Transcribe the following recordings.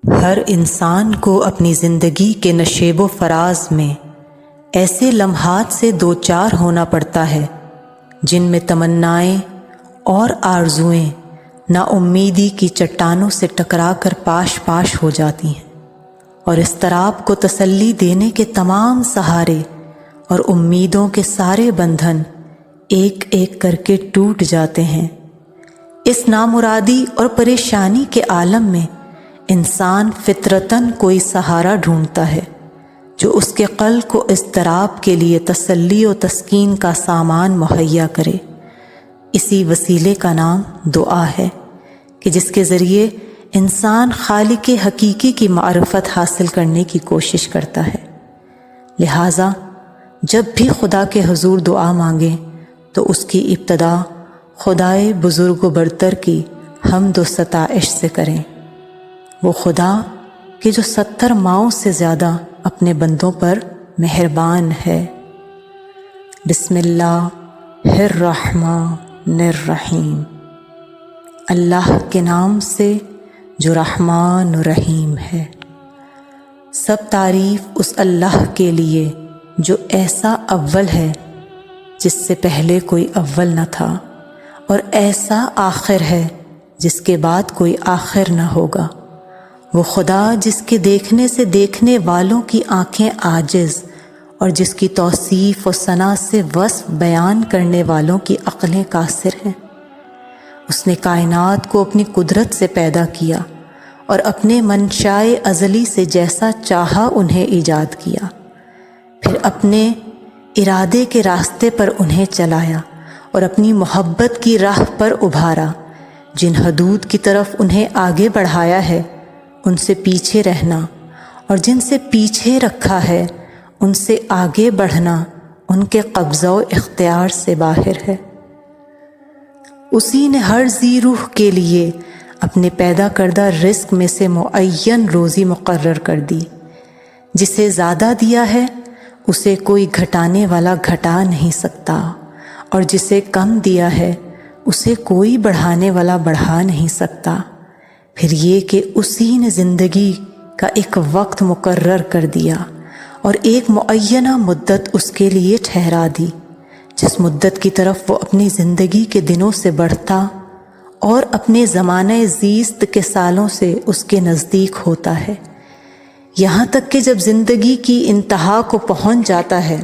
ہر انسان کو اپنی زندگی کے نشیب و فراز میں ایسے لمحات سے دوچار ہونا پڑتا ہے جن میں تمنائیں اور آرزوئیں نا امیدی کی چٹانوں سے ٹکرا کر پاش پاش ہو جاتی ہیں، اور اضطراب کو تسلی دینے کے تمام سہارے اور امیدوں کے سارے بندھن ایک ایک کر کے ٹوٹ جاتے ہیں۔ اس نامرادی اور پریشانی کے عالم میں انسان فطرتاً کوئی سہارا ڈھونڈتا ہے جو اس کے قلب کو اضطراب کے لیے تسلی و تسکین کا سامان مہیا کرے۔ اسی وسیلے کا نام دعا ہے کہ جس کے ذریعے انسان خالق حقیقی کی معرفت حاصل کرنے کی کوشش کرتا ہے۔ لہٰذا جب بھی خدا کے حضور دعا مانگیں تو اس کی ابتدا خدائے بزرگ و برتر کی حمد و ستائش سے کریں، وہ خدا کہ جو 70 ماؤں سے زیادہ اپنے بندوں پر مہربان ہے۔ بسم اللہ الرحمن الرحیم، اللہ کے نام سے جو رحمان و رحیم ہے۔ سب تعریف اس اللہ کے لیے جو ایسا اول ہے جس سے پہلے کوئی اول نہ تھا، اور ایسا آخر ہے جس کے بعد کوئی آخر نہ ہوگا۔ وہ خدا جس کے دیکھنے سے دیکھنے والوں کی آنکھیں عاجز اور جس کی توصیف و ثنا سے وصف بیان کرنے والوں کی عقلیں قاصر ہیں۔ اس نے کائنات کو اپنی قدرت سے پیدا کیا اور اپنے منشائے ازلی سے جیسا چاہا انہیں ایجاد کیا، پھر اپنے ارادے کے راستے پر انہیں چلایا اور اپنی محبت کی راہ پر ابھارا۔ جن حدود کی طرف انہیں آگے بڑھایا ہے ان سے پیچھے رہنا، اور جن سے پیچھے رکھا ہے ان سے آگے بڑھنا ان کے قبضہ و اختیار سے باہر ہے۔ اسی نے ہر ذی روح کے لیے اپنے پیدا کردہ رزق میں سے معین روزی مقرر کر دی۔ جسے زیادہ دیا ہے اسے کوئی گھٹانے والا گھٹا نہیں سکتا، اور جسے کم دیا ہے اسے کوئی بڑھانے والا بڑھا نہیں سکتا۔ پھر یہ کہ اسی نے زندگی کا ایک وقت مقرر کر دیا اور ایک معینہ مدت اس کے لیے ٹھہرا دی، جس مدت کی طرف وہ اپنی زندگی کے دنوں سے بڑھتا اور اپنے زمانہ زیست کے سالوں سے اس کے نزدیک ہوتا ہے، یہاں تک کہ جب زندگی کی انتہا کو پہنچ جاتا ہے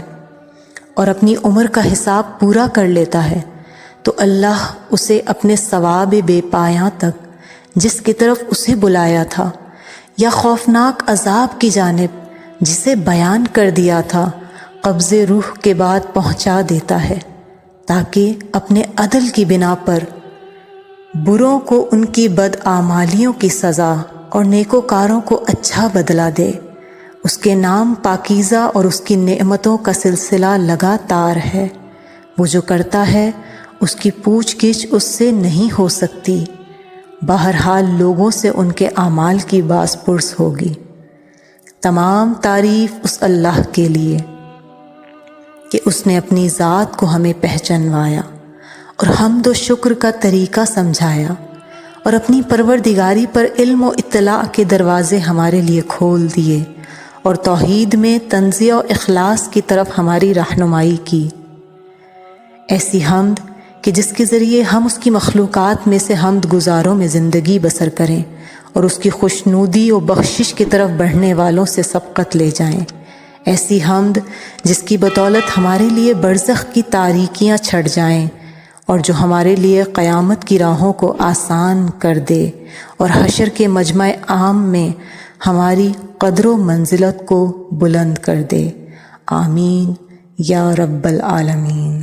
اور اپنی عمر کا حساب پورا کر لیتا ہے تو اللہ اسے اپنے ثواب بے پایاں تک جس کی طرف اسے بلایا تھا، یا خوفناک عذاب کی جانب جسے بیان کر دیا تھا، قبض روح کے بعد پہنچا دیتا ہے، تاکہ اپنے عدل کی بنا پر بروں کو ان کی بدعمالیوں کی سزا اور نیکوکاروں کو اچھا بدلہ دے۔ اس کے نام پاکیزہ اور اس کی نعمتوں کا سلسلہ لگاتار ہے۔ وہ جو کرتا ہے اس کی پوچھ گچھ اس سے نہیں ہو سکتی، بہرحال لوگوں سے ان کے اعمال کی باز پرس ہوگی۔ تمام تعریف اس اللہ کے لیے کہ اس نے اپنی ذات کو ہمیں پہچانوایا اور حمد و شکر کا طریقہ سمجھایا، اور اپنی پروردگاری پر علم و اطلاع کے دروازے ہمارے لیے کھول دیے، اور توحید میں تنزیہ و اخلاص کی طرف ہماری رہنمائی کی۔ ایسی حمد کہ جس کے ذریعے ہم اس کی مخلوقات میں سے حمد گزاروں میں زندگی بسر کریں اور اس کی خوشنودی و بخشش کی طرف بڑھنے والوں سے سبقت لے جائیں۔ ایسی حمد جس کی بدولت ہمارے لیے برزخ کی تاریکیاں چھٹ جائیں اور جو ہمارے لیے قیامت کی راہوں کو آسان کر دے اور حشر کے مجمع عام میں ہماری قدر و منزلت کو بلند کر دے۔ آمین یا رب العالمین۔